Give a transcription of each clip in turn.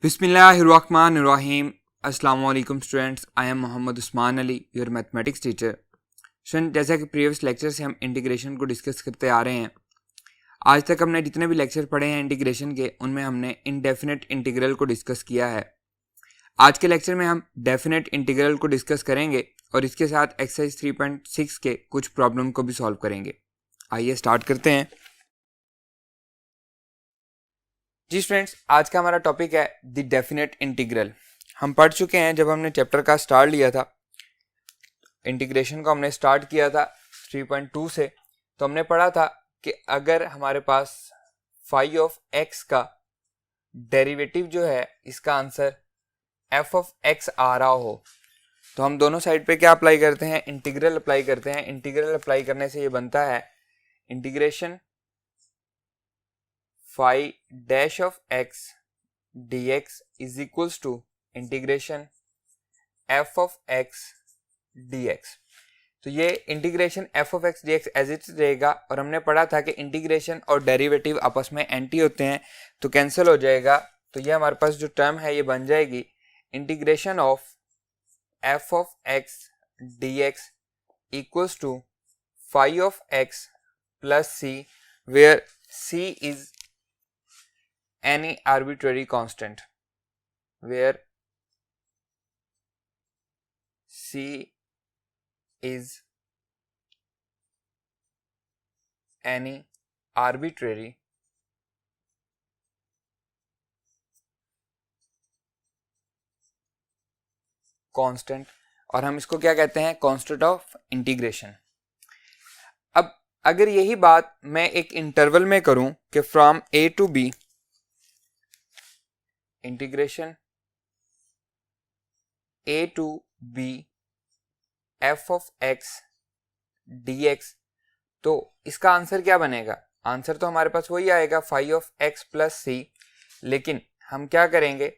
बिस्मिल्लाहिर्रहमानिर्रहीम। अस्सलाम वालेकुम students, I am Mohammad Usman Ali, your mathematics teacher. Student, जैसा कि प्रीवियस लेक्चर से हम इंटीग्रेशन को डिस्कस करते आ रहे हैं, आज तक हमने जितने भी लेक्चर पढ़े हैं इंटीग्रेशन के, उनमें हमने इंडेफिनेट इंटीग्रल को डिस्कस किया है। आज के लेक्चर में हम डेफिनेट इंटीग्रल को डिस्कस करेंगे और इसके साथ एक्सरसाइज 3.6 के कुछ प्रॉब्लम को भी सॉल्व करेंगे। आइए स्टार्ट करते हैं। जी स्टूडेंट्स, आज का हमारा टॉपिक है द डेफिनेट इंटीग्रल। हम पढ़ चुके हैं, जब हमने चैप्टर का स्टार्ट लिया था, इंटीग्रेशन को हमने स्टार्ट किया था 3.2 से, तो हमने पढ़ा था कि अगर हमारे पास फाई ऑफ एक्स का डेरिवेटिव जो है, इसका आंसर एफ ऑफ एक्स आ रहा हो, तो हम दोनों साइड पे क्या अप्लाई करते हैं? इंटीग्रल अप्लाई करते हैं। इंटीग्रल अप्लाई करने से ये बनता है integration phi dash of x dx is equals to integration f of x dx। तो ये integration f of x dx as it रहेगा, और हमने पढ़ा था कि इंटीग्रेशन और डेरिवेटिव आपस में एंटी होते हैं, तो कैंसिल हो जाएगा। तो ये हमारे पास जो टर्म है ये बन जाएगी integration of f of x dx equals to phi of x plus सी, where c is any arbitrary constant, where c is any arbitrary constant, और हम इसको क्या कहते हैं? Constant of integration. अब अगर यही बात मैं एक इंटरवल में करूं कि from a to b integration a to b f of x dx, तो इसका आंसर क्या बनेगा? आंसर तो हमारे पास वही आएगा, फाई ऑफ x प्लस सी। लेकिन हम क्या करेंगे?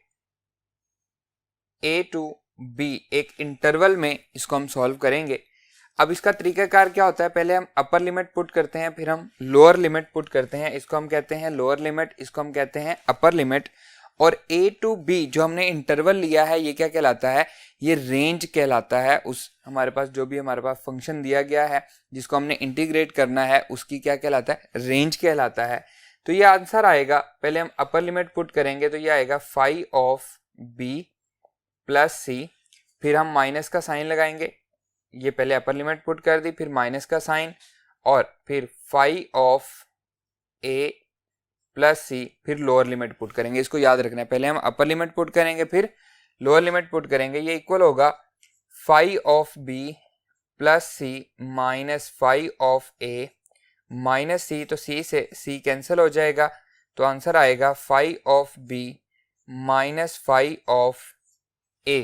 a टू b एक इंटरवल में इसको हम सॉल्व करेंगे। अब इसका तरीकाकार क्या होता है? पहले हम अपर लिमिट पुट करते हैं, फिर हम लोअर लिमिट पुट करते हैं। इसको हम कहते हैं लोअर लिमिट, इसको हम कहते हैं अपर लिमिट। और a टू b जो हमने इंटरवल लिया है, ये क्या कहलाता है? ये रेंज कहलाता है। उस हमारे पास जो भी हमारे पास फंक्शन दिया गया है जिसको हमने इंटीग्रेट करना है, उसकी क्या कहलाता है? रेंज कहलाता है। तो ये आंसर आएगा, पहले हम अपर लिमिट पुट करेंगे तो ये आएगा फाई ऑफ b प्लस सी, फिर हम माइनस का साइन लगाएंगे। ये पहले अपर लिमिट पुट कर दी, फिर माइनस का साइन, और फिर फाई ऑफ a प्लस सी, फिर लोअर लिमिट पुट करेंगे। इसको याद रखना है, पहले हम अपर लिमिट पुट करेंगे फिर लोअर लिमिट पुट करेंगे। ये इक्वल होगा phi of b plus C minus phi of a minus C, तो c से c कैंसिल हो जाएगा, तो आंसर आएगा phi of b minus phi of a।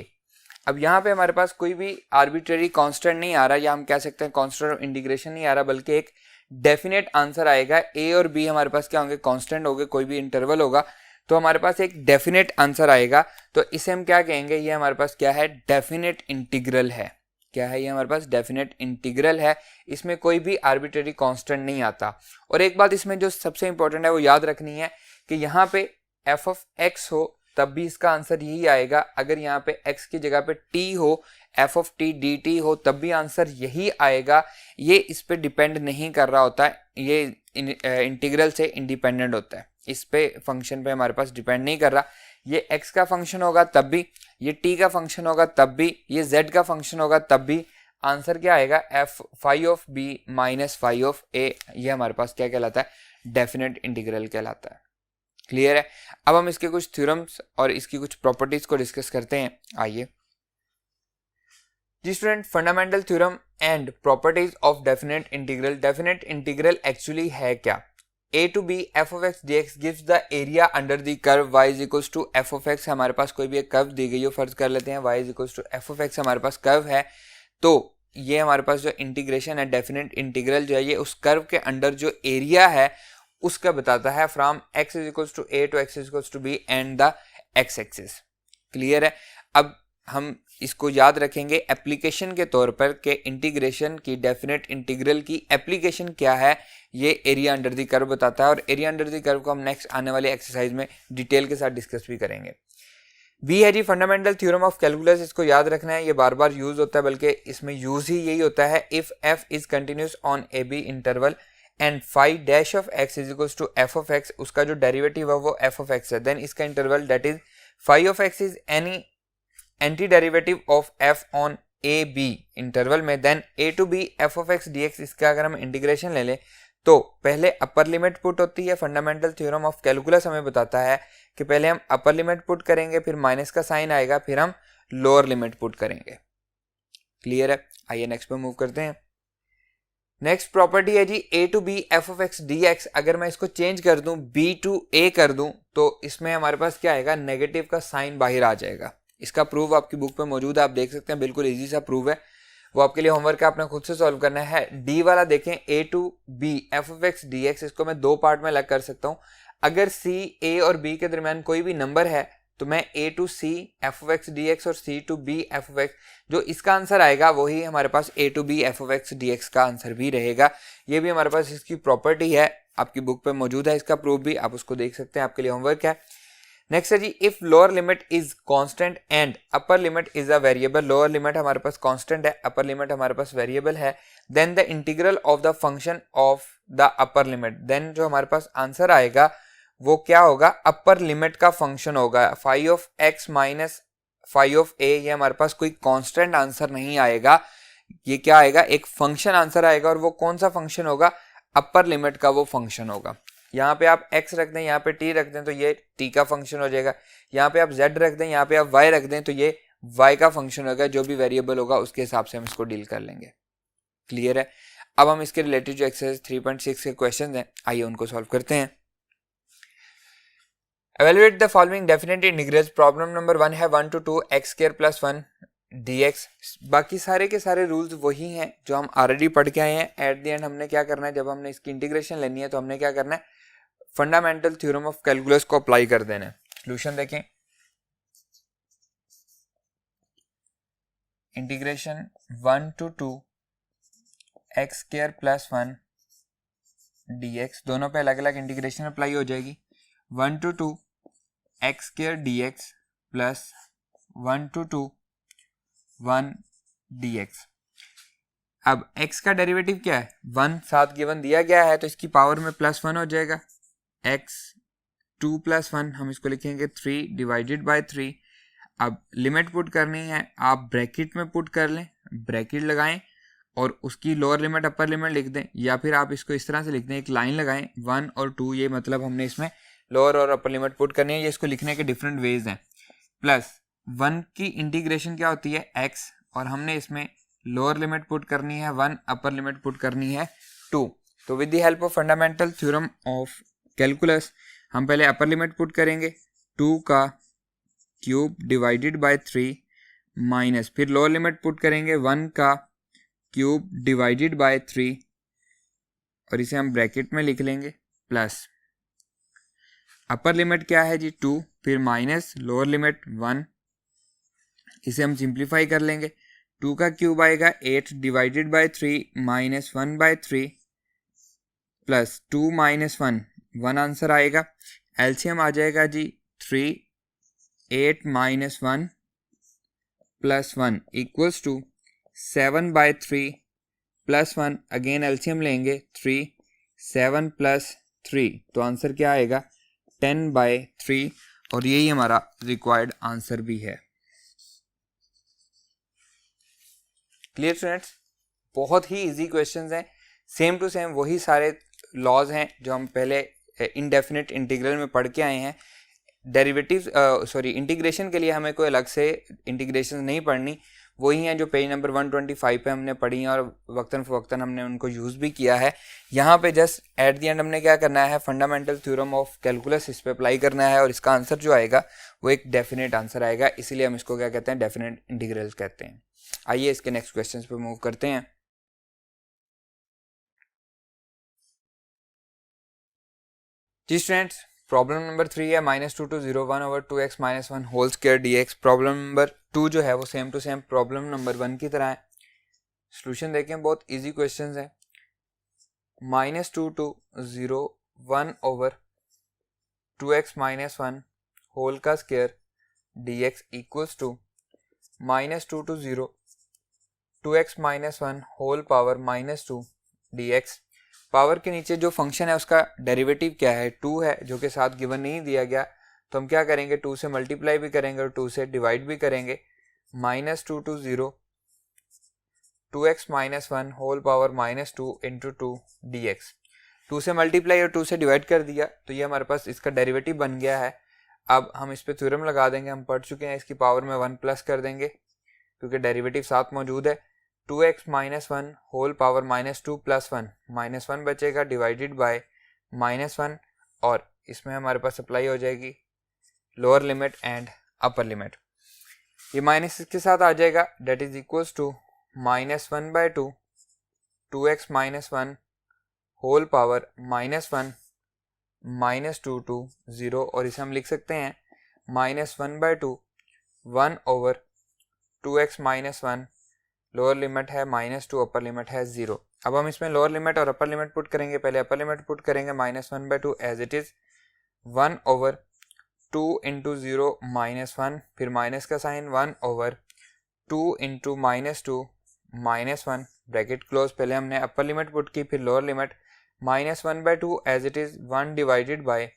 अब यहाँ पे हमारे पास कोई भी आर्बिट्रेरी कांस्टेंट नहीं आ रहा, या हम कह सकते हैं कांस्टेंट ऑफ इंटीग्रेशन नहीं आ रहा, बल्कि एक डेफिनेट आंसर आएगा। a और b हमारे पास क्या होंगे? कांस्टेंट होंगे, कोई भी इंटरवल होगा, तो हमारे पास एक डेफिनेट आंसर आएगा। तो इसे हम क्या कहेंगे? ये हमारे पास क्या है? डेफिनेट इंटीग्रल है। क्या है ये? हमारे पास डेफिनेट इंटीग्रल है। इसमें कोई भी आर्बिट्रेरी कांस्टेंट नहीं आता। और एक बात इसमें जो सबसे इंपॉर्टेंट है वो याद रखनी है कि यहाँ पे एफ ऑफ एक्स हो तब भी इसका आंसर यही आएगा। अगर यहाँ पे x की जगह पे t हो, f ऑफ t dt हो, तब भी आंसर यही आएगा। ये इस पे डिपेंड नहीं कर रहा होता है, ये इंटीग्रल से इंडिपेंडेंट होता है, इस पे फंक्शन पे हमारे पास डिपेंड नहीं कर रहा। ये x का फंक्शन होगा तब भी, ये t का फंक्शन होगा तब भी, ये z का फंक्शन होगा तब भी आंसर क्या आएगा? f phi of b minus phi of a। ये हमारे पास क्या कहलाता है? डेफिनेट इंटीग्रल कहलाता है। क्लियर है? अब हम इसके कुछ थ्योरम्स और इसकी कुछ प्रॉपर्टीज को डिस्कस करते हैं। आइए जी student, fundamental theorem and properties of definite integral. Definite integral actually है क्या? a to b f of x dx gives the area under the curve y is equals to f of x। हमारे पास कोई भी एक curve दी गई हो, फर्ज कर लेते हैं y is equals to f of x हमारे पास कर्व है। तो ये हमारे पास जो इंटीग्रेशन है, डेफिनेट इंटीग्रल जो है, ये उस कर्व के अंडर जो एरिया है उसका बताता है, from x is equals to a to x is equals to b and the x axis. Clear है? अब हम इसको याद रखेंगे एप्लीकेशन के तौर पर कि इंटीग्रेशन की डेफिनेट इंटीग्रल की एप्लीकेशन क्या है, ये एरिया अंडर द कर्व बताता है। और एरिया अंडर द कर्व को हम नेक्स्ट आने वाली एक्सरसाइज में डिटेल के साथ डिस्कस भी करेंगे। बी है जी फंडामेंटल थ्योरम ऑफ कैलकुलस, इसको याद रखना है, ये बार बार यूज होता है, बल्कि इसमें यूज ही यही होता है। If F is continuous on A B interval and phi dash of X is equals to F of X, उसका जो डेरिवेटिव है वो एफ ऑफ एक्स है, देन इसका interval that is phi of X is any anti derivative of F on A B interval में, then A to B F of X D X, इसका अगर हम इंटीग्रेशन ले लें तो पहले अपर लिमिट पुट होती है। फंडामेंटल थ्योरम ऑफ कैलकुलस हमें बताता है कि पहले हम अपर लिमिट पुट करेंगे, फिर माइनस का साइन आएगा, फिर हम लोअर लिमिट पुट करेंगे। क्लियर है? आइए नेक्स्ट पे मूव करते हैं। नेक्स्ट प्रॉपर्टी है जी A to B F of X D X. अगर मैं इसको चेंज कर दूं बी टू ए कर दूं तो इसमें हमारे पास क्या आएगा, नेगेटिव का साइन बाहर आ जाएगा। इसका प्रूफ आपकी बुक पे मौजूद है, आप देख सकते हैं, बिल्कुल इजी सा प्रूफ है, वो आपके लिए होमवर्क है, आपने खुद से सॉल्व करना है। डी वाला देखें, A to B F of X D X, इसको मैं दो पार्ट में अलग कर सकता हूं। अगर सी ए और बी के दरमियान कोई भी नंबर है तो मैं A to C F of X D X और C to B F of X, जो इसका आंसर आएगा वही हमारे पास A to B F of X D X का आंसर भी रहेगा। ये भी हमारे पास इसकी प्रॉपर्टी है, आपकी बुक पे मौजूद है, इसका प्रूफ भी आप उसको देख सकते हैं, आपके लिए होमवर्क है। नेक्स्ट है जी if lower limit is constant and upper limit is a variable, lower limit हमारे पास कांस्टेंट है, अपर लिमिट हमारे पास वेरिएबल है, then the integral of the function of the upper limit, then जो हमारे पास आंसर आएगा वो क्या होगा, अपर लिमिट का फंक्शन होगा। Phi of X minus phi of A, ये हमारे पास कोई कांस्टेंट आंसर नहीं आएगा, ये क्या आएगा, एक फंक्शन आंसर आएगा। और वो कौन सा फंक्शन होगा, अपर लिमिट का वो फंक्शन होगा। यहाँ पे आप x रख दें, यहाँ पे t रख दें तो ये t का फंक्शन हो जाएगा, यहाँ पे आप z रख दें, यहाँ पे आप y रख दें तो ये y का फंक्शन होगा। जो भी वेरिएबल होगा उसके हिसाब से हम इसको डील कर लेंगे। क्लियर है? अब हम इसके रिलेटेड जो एक्सरसाइज 3.6 के क्वेश्चन हैं, आइए उनको सॉल्व करते हैं। Evaluate the following definite integrals. Problem number 1 है 1 to 2 x square plus 1 dx। बाकी सारे के सारे रूल्स वही हैं जो हम ऑलरेडी पढ़ के आए हैं। एट द एंड हमने क्या करना है, जब हमने इसकी इंटीग्रेशन लेनी है तो हमने क्या करना है, फंडामेंटल थ्योरम ऑफ कैलकुलस को अप्लाई कर देना है। सॉल्यूशन देखें, integration 1 to 2 x square plus 1 dx, दोनों पे अलग अलग इंटीग्रेशन अप्लाई हो जाएगी। 1 to 2 x square dx plus 1 to 2 1 dx। अब x का डेरिवेटिव क्या है, 1 साथ गिवन दिया गया है तो इसकी पावर में प्लस 1 हो जाएगा। x 2 प्लस 1 हम इसको लिखेंगे 3 डिवाइडेड बाय 3। अब लिमिट पुट करनी है, आप ब्रैकेट में पुट कर लें, ब्रैकेट लगाएं और उसकी लोअर लिमिट अपर लिमिट लिख दें, या फिर आप इसको इस तरह से लिख दें, एक लाइन लगाएं 1 और 2, ये मतलब हमने इसमें लोअर और अपर लिमिट पुट करनी है। ये इसको लिखने के डिफरेंट वेज हैं। प्लस 1 की इंटीग्रेशन क्या होती है x, और हमने इसमें लोअर लिमिट पुट करनी है 1, अपर लिमिट पुट करनी है 2। तो with the help of fundamental theorem of calculus हम पहले अपर लिमिट पुट करेंगे 2 का क्यूब डिवाइडेड बाय 3 माइनस, फिर लोअर लिमिट पुट करेंगे 1 का क्यूब डिवाइडेड बाय 3 और इसे हम ब्रैकेट में लिख लेंगे, प्लस अपर लिमिट क्या है जी 2, फिर माइनस लोअर लिमिट 1, इसे हम सिंप्लीफाई कर लेंगे। 2 का क्यूब आएगा 8 divided by 3 minus 1 by 3 plus 2 minus 1 1 answer आएगा। एलसीएम आ जाएगा जी 3, 8 minus 1 plus 1 equals to 7 by 3 plus 1, again LCM लेंगे 3, 7 प्लस 3, तो आंसर क्या आएगा 10 बाय 3, और यही हमारा रिक्वायर्ड आंसर भी है। Clear students? बहुत ही इजी क्वेश्चंस हैं, सेम टू सेम वही सारे लॉज हैं जो हम पहले इनडेफिनेट इंटीग्रल में पढ़ के आए हैं। डेरिवेटिव इंटीग्रेशन के लिए हमें कोई अलग से इंटीग्रेशन नहीं पढ़नी, वही हैं जो पेज नंबर 125 पे हमने पढ़ी हैं और वक्तन फ़वक्तन हमने उनको यूज़ भी किया है। यहाँ पे जस्ट एट द एंड हमने क्या करना है, फंडामेंटल थ्योरम ऑफ कैलकुलस इस पे अप्लाई करना है और इसका आंसर जो आएगा वो एक डेफिनेट आंसर आएगा, इसीलिए हम इसको क्या कहते हैं, डेफिनेट इंटीग्रल्स कहते हैं। आइए इसके नेक्स्ट क्वेश्चन पे मूव करते हैं। जी स्टूडेंट्स, प्रॉब्लम नंबर 3 है -2 to 0 1 over 2x minus 1 whole square dx। Problem number 2 जो है वो same to same problem number 1 की तरह है। सोल्यूशन देखें, बहुत इजी क्वेश्चन है। -2 to 0 1 over 2x minus 1 whole का square dx equals to -2 to 0 2x minus 1 whole power -2 dx। Power के नीचे जो फंक्शन है उसका डेरिवेटिव क्या है, 2 है, जो कि साथ गिवन नहीं दिया गया, तो हम क्या करेंगे, 2 से मल्टीप्लाई भी करेंगे और 2 से डिवाइड भी करेंगे। -2 to 0 2x minus 1 whole power -2 into 2 dx। 2 से मल्टीप्लाई और 2 से डिवाइड कर दिया तो ये हमारे पास इसका डेरिवेटिव बन गया है। अब हम इस पे थ्योरम लगा देंगे, हम पढ़ चुके हैं, इसकी पावर में 1 प्लस कर देंगे क्योंकि डेरिवेटिव साथ मौजूद है। 2x minus 1 whole power -2 plus 1 -1 बचेगा डिवाइडेड बाय -1 और इसमें हमारे पास अप्लाई हो जाएगी lower limit and upper limit. ये माइनस इसके साथ आ जाएगा, that is equals to -1/2 2x minus 1 whole power -1 -2 to 0 और इसे हम लिख सकते हैं -1/2 1 over 2x minus 1 lower limit है -2 अपर लिमिट है 0। अब हम इसमें लोअर लिमिट और अपर लिमिट पुट करेंगे। पहले अपर लिमिट पुट करेंगे -1/2 as it is 1 over 2 into 0 -1, फिर माइनस का sign 1 over 2 into -2 -1 bracket close. पहले हमने अपर लिमिट पुट की, फिर lower limit -1/2 as it is 1 divided by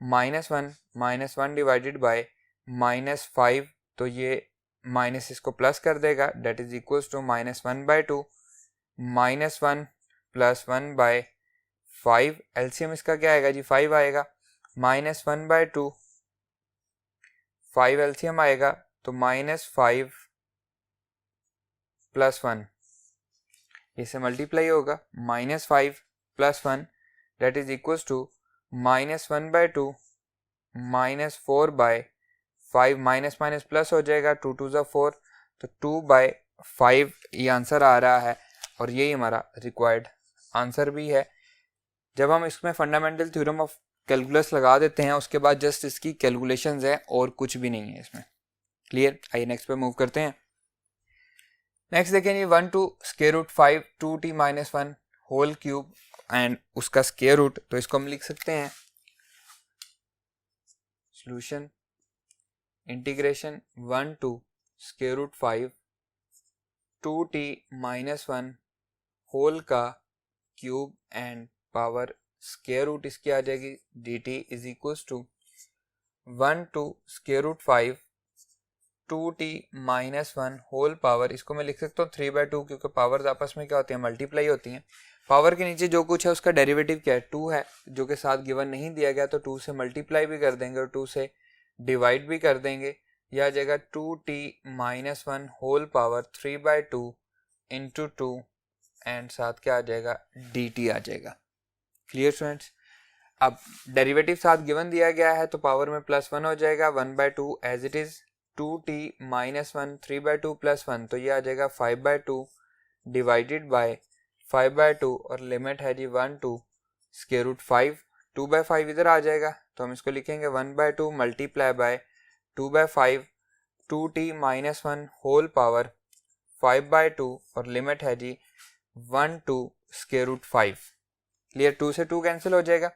-1 divided by -5, तो ये माइनस इसको प्लस कर देगा, that is equals to -1/2 -1 plus 1/5। LCM इसका क्या आएगा जी, 5 आएगा। -1/2 5 एलसीएम आएगा तो -5 प्लस 1, इसे मल्टीप्लाई होगा -5 plus 1 that is equals to -1/2 -4/5 minus minus plus हो जाएगा, 2 2 ज़ा 4 तो 2/5 ये आंसर आ रहा है और यही हमारा रिक्वायर्ड आंसर भी है। जब हम इसमें फंडामेंटल थ्योरम ऑफ कैलकुलस लगा देते हैं उसके बाद जस्ट इसकी कैलकुलेशंस है और कुछ भी नहीं है इसमें। क्लियर, आइए नेक्स्ट पे मूव करते हैं। नेक्स्ट देखें ये 1 to square root 5 2t - 1 whole cube and उसका स्क्वायर रूट, तो इसको हम लिख सकते हैं solution integration 1 to square root 5 2t - 1 whole का cube and power square root इसकी आ जाएगी dt is equals to 1 to square root 5 2t - 1 whole power, इसको मैं लिख सकता हूँ 3/2 क्योंकि पावर्स आपस में क्या होती हैं, मल्टीप्लाई होती हैं। पावर के नीचे जो कुछ है उसका डेरिवेटिव क्या है, 2 है, जो कि साथ गिवन नहीं दिया गया, तो 2 से मल्टीप्लाई भी कर देंगे और 2 से डिवाइड भी कर देंगे। यह आ जाएगा 2t - 1 whole power 3/2 into 2 and साथ क्या आ जाएगा, dt आ जाएगा। क्लियर स्टूडेंट्स, अब डेरिवेटिव साथ गिवन दिया गया है तो पावर में +1 हो जाएगा 1/2 एज इट इज 2t - 1 3/2 + 1, तो ये आ जाएगा 5/2 डिवाइडेड बाय 5/2 और लिमिट है जी 1 to स्क्वायर रूट 5। 2/5 इधर आ जाएगा तो हम इसको लिखेंगे 1/2 multiply bye 2/5 2t - 1 whole power 5/2 और लिमिट है जी 1 to स्क्वायर रूट 5। क्लियर, 2 से 2 कैंसिल हो जाएगा,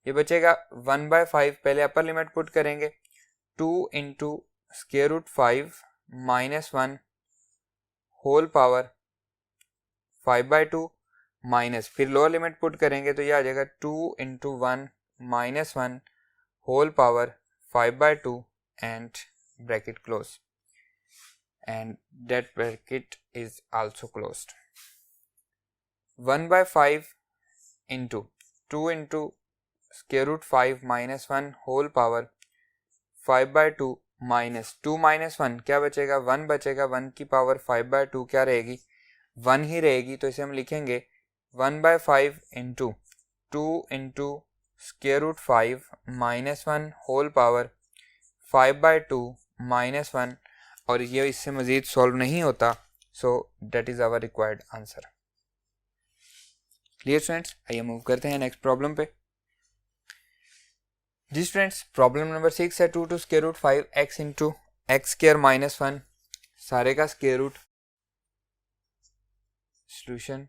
ये बचेगा 1/5। पहले अपर लिमिट पुट करेंगे 2 into square root 5 -1 whole power 5/2 minus, फिर लोअर लिमिट पुट करेंगे तो ये आ जाएगा 2 into 1 -1 whole power 5/2 and bracket close and that bracket is also closed. 1/5 into 2 into square root 5 -1 whole power 5/2 minus 2 - 1 क्या बचेगा, 1 बचेगा, 1 की पावर 5/2 क्या रहेगी, 1 ही रहेगी, तो इसे हम लिखेंगे 1/5 into 2 into square root 5 -1 whole power 5/2 -1 और ये इससे मज़ीद सॉल्व नहीं होता, so that is our required answer. Clear students, आइए मूव करते हैं नेक्स्ट प्रॉब्लम पे। जी स्टूडेंट्स, प्रॉब्लम नंबर 6 है 2 to square root 5 x into x square minus 1 सारे का square root. Solution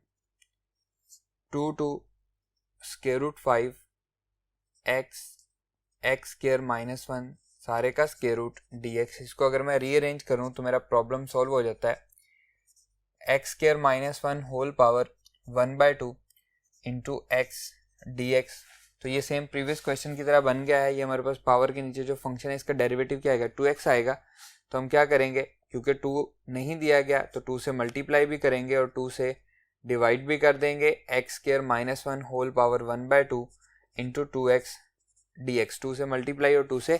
2 to square root 5 x x square minus 1 सारे का square root dx। इसको अगर मैं रीअरेंज करूं तो मेरा प्रॉब्लम सॉल्व हो जाता है x square minus 1 whole power 1/2 into x dx। तो ये सेम प्रीवियस क्वेश्चन की तरह बन गया है। ये हमारे पास पावर के नीचे जो फंक्शन है इसका डेरिवेटिव क्या आएगा, 2x आएगा। तो हम क्या करेंगे, क्योंकि 2 नहीं दिया गया तो 2 से मल्टीप्लाई भी करेंगे और 2 से डिवाइड भी कर देंगे। X square minus 1 whole power 1/2 into 2x dx। 2 से मल्टीप्लाई और 2 से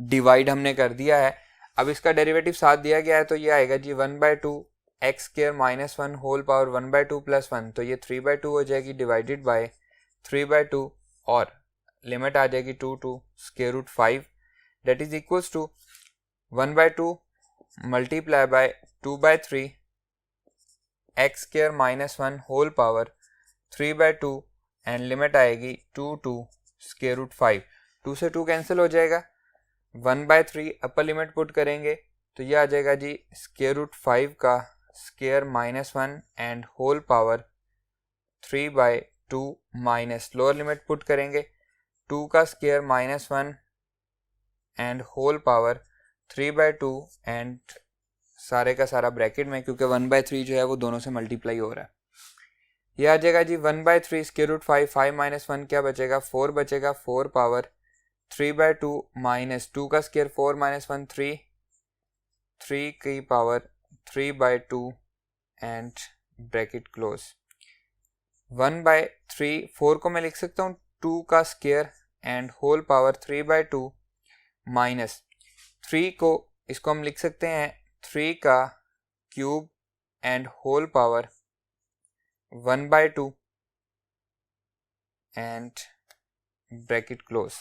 डिवाइड हमने कर दिया है। अब इसका डेरिवेटिव साथ दिया गया है तो ये आएगा जी 1/2 x square minus 1 whole power 1/2 plus 1, तो ये 3/2 हो जाएगी डिवाइडेड बाय 3/2 और लिमिट आ जाएगी 2 to square root 5 that is equals to 1/2 multiply by 2/3 x square minus 1 whole power 3/2 and limit आएगी 2 टू स्क्वायर रूट 5। 2 से 2 कैंसिल हो जाएगा, 1/3 अपर लिमिट पुट करेंगे तो ये आ जाएगा जी स्क्वायर रूट 5 का square minus 1 and whole power 3/2 minus lower limit put करेंगे 2 का square minus 1 and whole power 3/2 and सारे का सारा ब्रैकेट में, क्योंकि 1/3 जो है वो दोनों से मल्टीप्लाई हो रहा है। ये आ जाएगा जी 1/3 स्क्वायर रूट 5 माइनस 1 क्या बचेगा, 4 बचेगा, 4 पावर 3/2 माइनस 2 का स्क्वायर 4 माइनस 1 3 की पावर 3/2 एंड ब्रैकेट क्लोज। 1/3 4 को मैं लिख सकता हूँ 2 का square and whole power 3/2 minus 3 को इसको हम लिख सकते हैं 3 का cube and whole power 1/2 and bracket close.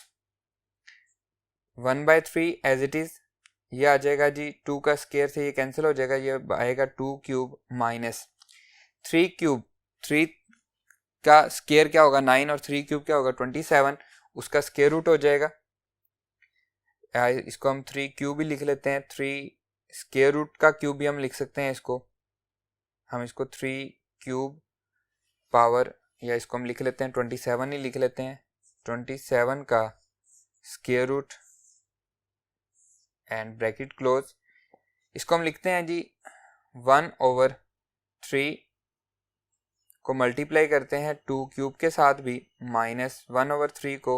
1/3 as it is, ये आ जाएगा जी 2 का स्क्वायर से ये कैंसिल हो जाएगा, ये आएगा 2 क्यूब माइनस 3 क्यूब, 3 का स्क्वायर क्या होगा 9 और 3 क्यूब क्या होगा 27, उसका स्क्वायर रूट हो जाएगा। इसको हम 3 क्यूब भी लिख लेते हैं, 3 स्क्वायर रूट का क्यूब भी हम लिख सकते हैं। हम इसको 3 क्यूब पावर, या इसको हम लिख लेते हैं 27 ही लिख लेते हैं, 27 का square root and bracket close. इसको हम लिखते हैं जी 1/3 को मल्टीप्लाई करते हैं 2 क्यूब के साथ भी, माइनस 1/3 को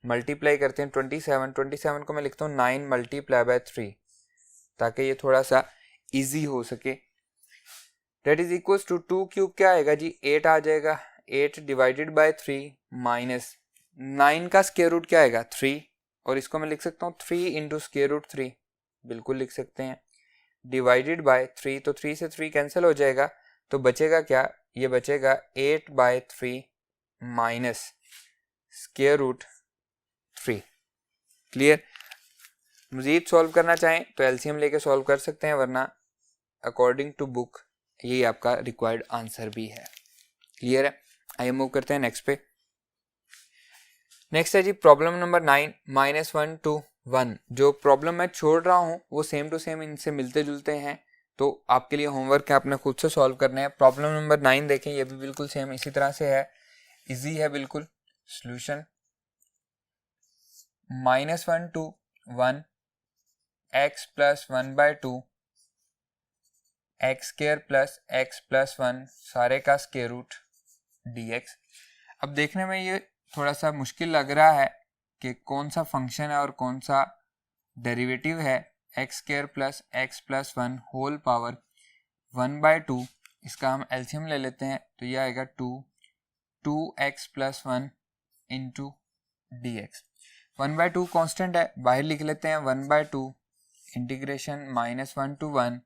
मल्टीप्लाई करते हैं 27 को मैं लिखता हूँ 9 मल्टीप्लाई बाय 3 ताकि ये थोड़ा सा इजी हो सके। That is equals to 2 cube क्या आएगा जी 8 आ जाएगा, 8 डिवाइडेड बाय 3 माइनस 9 का स्क्वायर रूट क्या आएगा 3, और इसको मैं लिख सकता हूँ 3 इंटू स्क्वायर रूट 3, बिल्कुल लिख सकते हैं, डिवाइडेड बाय 3, तो 3 से 3 कैंसिल हो जाएगा तो बचेगा क्या, ये बचेगा 8/3 माइनस स्क्वायर रूट 3। क्लियर। मजीद सॉल्व करना चाहें तो एलसीएम लेके सॉल्व कर सकते हैं, वरना अकॉर्डिंग टू बुक ये आपका रिक्वायर्ड आंसर भी है। क्लियर है। आइए मूव करते हैं नेक्स्ट पे। नेक्स्ट है जी प्रॉब्लम नंबर 9 -1 to 1। जो प्रॉब्लम मैं छोड़ रहा हूँ वो सेम टू सेम इनसे मिलते जुलते हैं, तो आपके लिए होमवर्क है, आपने खुद से सॉल्व करना है। प्रॉब्लम नंबर 9 देखें, ये भी बिल्कुल सेम इसी तरह से है, इजी है बिल्कुल। Solution -1 to 1 x plus 1/2 x square plus x plus 1 सारे का स्क्वायर रूट dx। अब देखने में ये थोड़ा सा मुश्किल लग रहा है कि कौन सा फंक्शन है और कौन सा डेरिवेटिव है। X square plus x plus 1 whole power 1/2, इसका हम एलसीएम ले लेते हैं तो ये आएगा 2x plus 1 into dx। 1/2 constant है, बाहर लिख लेते हैं 1/2 integration -1 to 1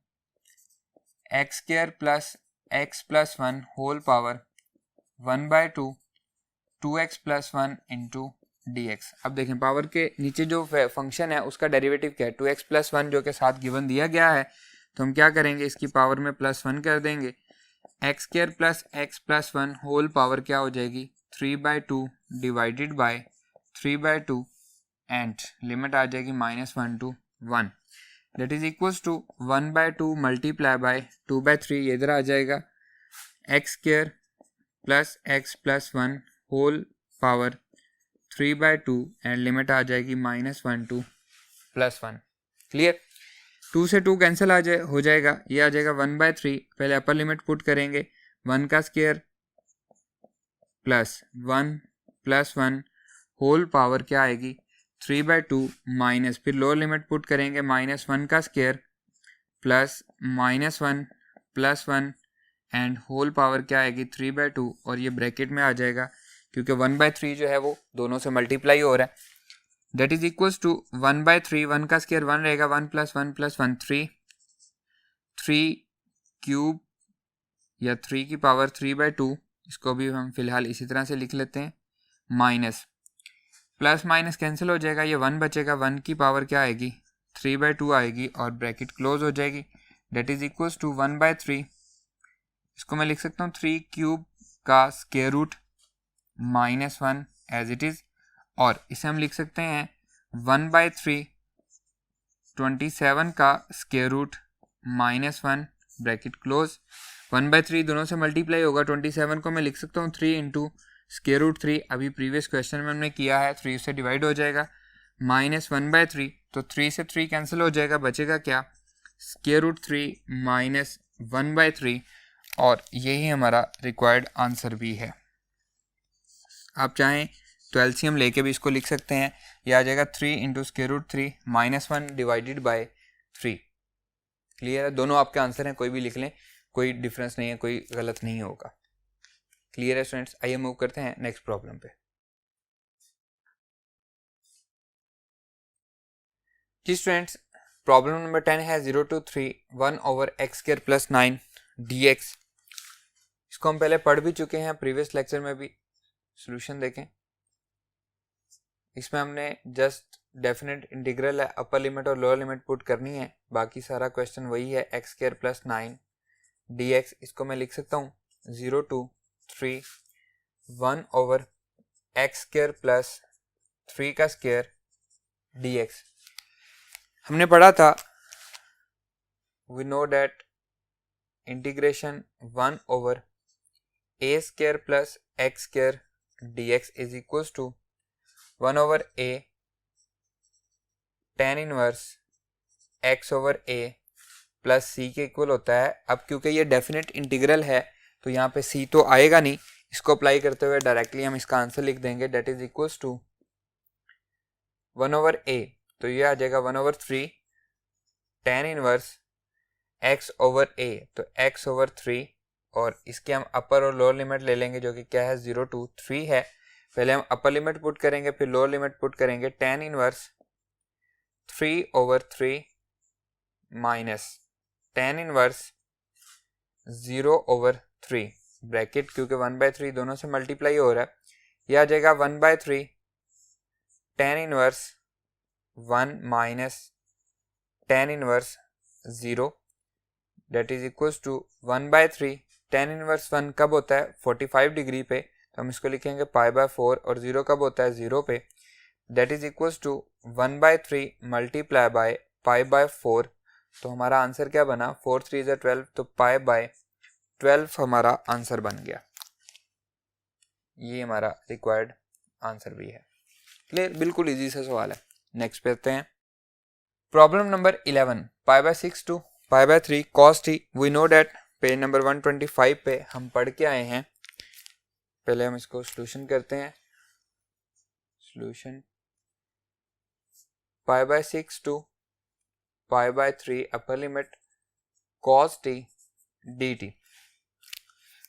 x square plus x plus 1 whole power 1/2 2x plus 1 into dx। अब देखें पावर के नीचे जो फंक्शन है उसका डेरिवेटिव क्या है 2x प्लस 1 जो कि साथ गिवन दिया गया है, तो हम क्या करेंगे इसकी पावर में +1 कर देंगे। X square plus x plus 1 whole power क्या हो जाएगी 3/2 डिवाइडेड बाय 3/2 एंड लिमिट आ जाएगी -1 to 1 that is equals to 1/2 multiply by 2/3 ये इधर आ जाएगा X square plus X plus 1 whole power 3/2 and limit आ जाएगी -1 to +1 क्लियर। 2 से 2 कैंसिल हो जाएगा, ये आ जाएगा 1/3 पहले अपर लिमिट पुट करेंगे 1 का square plus 1 plus 1 whole power क्या आएगी 3/2 माइनस फिर लोअर लिमिट पुट करेंगे -1 का square plus -1 plus 1 and whole power क्या आएगी 3/2 और ये ब्रैकेट में आ जाएगा क्योंकि 1/3 जो है वो दोनों से मल्टीप्लाई हो रहा है दैट इज इक्वल्स टू 1/3 1 का स्क्वायर 1 रहेगा 1 + 1 + 1 3 क्यूब या 3 की पावर 3/2 इसको भी हम फिलहाल इसी तरह से लिख लेते हैं माइनस प्लस माइनस कैंसिल हो जाएगा ये 1 बचेगा 1 की पावर क्या आएगी 3/2 आएगी और ब्रैकेट क्लोज हो जाएगी दैट इज इक्वल्स टू 1/3 इसको मैं लिख सकता हूँ 3 क्यूब का square root -1 as it is और इसे हम लिख सकते हैं 1/3 27 का स्क्वायर रूट -1 ब्रैकेट क्लोज 1/3 दोनों से मल्टीप्लाई होगा 27 को मैं लिख सकता हूँ 3 इंटू स्क्वायर रूट 3 अभी प्रीवियस क्वेश्चन में हमने किया है 3 से डिवाइड हो जाएगा -1/3 तो 3 से 3 कैंसिल हो जाएगा बचेगा क्या स्क्वायर रूट 3 -1/3 और यही हमारा रिक्वायर्ड आंसर भी है। आप चाहें तो एलसीएम लेके भी इसको लिख सकते हैं, यह आ जाएगा 3 into square root 3 -1 divided by 3 clear है। दोनों आपके आंसर हैं, कोई भी लिख लें, कोई डिफरेंस नहीं है, कोई गलत नहीं होगा। क्लियर है स्टूडेंट्स। आइए मूव करते हैं नेक्स्ट प्रॉब्लम पे। जी स्टूडेंट्स, प्रॉब्लम नंबर 10 है 0 to 3 1/x² + 9 dx। इसको हम पहले पढ़ भी चुके हैं प्रीवियस लेक्चर में भी। सॉल्यूशन देखें, इसमें हमने जस्ट डेफिनेट इंटीग्रल है, अपर लिमिट और लोअर लिमिट पुट करनी है, बाकी सारा क्वेश्चन वही है x² + 9 dx। इसको मैं लिख सकता हूँ 0 to 3 1/x² + 3 का स्क्वायर dx। हमने पढ़ा था we know that integration 1/a² + x² dx is equals to 1/a tan inverse x/a plus c के इक्वल होता है। अब क्योंकि ये डेफिनेट इंटीग्रल है तो यहाँ पे c तो आएगा नहीं, इसको अप्लाई करते हुए डायरेक्टली हम इसका आंसर लिख देंगे that is equals to 1/a, तो ये आ जाएगा 1/3 tan इनवर्स x/a, तो x/3 और इसके हम अपर और लोअर लिमिट ले लेंगे जो कि क्या है 0 to 3 है। पहले हम अपर लिमिट पुट करेंगे फिर लोअर लिमिट पुट करेंगे tan inverse 3/3 minus tan inverse 0/3 bracket क्योंकि 1/3 दोनों से मल्टीप्लाई हो रहा है, यह आ जाएगा 1/3 tan inverse 1 minus tan inverse 0 that is equals to 1/3 tan inverse 1 कब होता है 45 डिग्री पे, तो हम इसको लिखेंगे π/4 और 0 कब होता है 0 पे, that is equals to 1/3 multiply by π/4। तो हमारा आंसर क्या बना 4 3 is 12, तो π/12 हमारा आंसर बन गया। ये हमारा रिक्वायर्ड आंसर भी है। क्लियर, बिल्कुल इजी सा सवाल है। नेक्स्ट पे आते हैं problem number 11 π/6 to π/3 cos t। We know that page number 125 पे हम पढ़ के आए हैं। पहले हम इसको सॉल्यूशन करते हैं। Solution π/6 to π/3 upper limit cos t dt।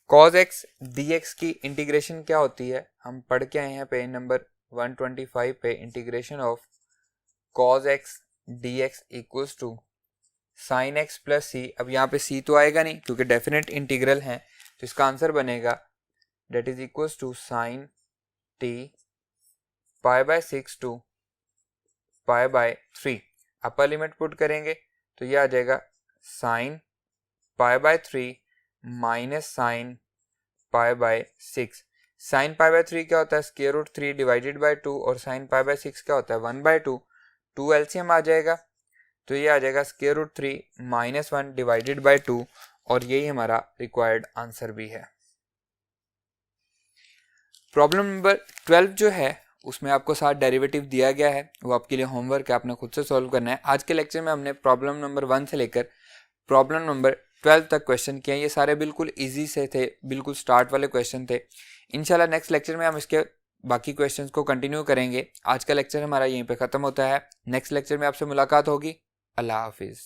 cos x dx की इंटीग्रेशन क्या होती है हम पढ़ के आए हैं पेज नंबर 125 पे। Integration of cos x dx equals to sin x plus c। अब यहाँ पे c तो आएगा नहीं क्योंकि डेफिनेट इंटीग्रल है, तो इसका आंसर बनेगा that is equals to sin t π/6 to π/3। Upper limit put करेंगे तो ये आ जाएगा sin π/3 minus sin π/6। Sine pi by 3 क्या होता है, स्क्वायर रूट 3 डिवाइडेड बाय 2, और साइन पाई बाय 6 क्या होता है, 1/2। 2 एलसीएम आ जाएगा, तो ये आ जाएगा square root 3 minus 1 divided by 2, और यही हमारा रिक्वायर्ड आंसर भी है। प्रॉब्लम नंबर 12 जो है उसमें आपको 7 डेरिवेटिव दिया गया है, वो आपके लिए होमवर्क है, आपने खुद से सॉल्व करना है। आज के लेक्चर में हमने प्रॉब्लम नंबर 1 से लेकर प्रॉब्लम नंबर 12 तक क्वेश्चन किए। ये सारे बिल्कुल इजी से थे, बिल्कुल स्टार्ट वाले क्वेश्चन थे। इंशाल्लाह नेक्स्ट लेक्चर में हम इसके बाकी क्वेश्चंस को कंटिन्यू करेंगे। आज का लेक्चर हमारा यहीं पे ख़त्म होता है। नेक्स्ट लेक्चर में आपसे मुलाकात होगी। अल्लाह हाफिज़।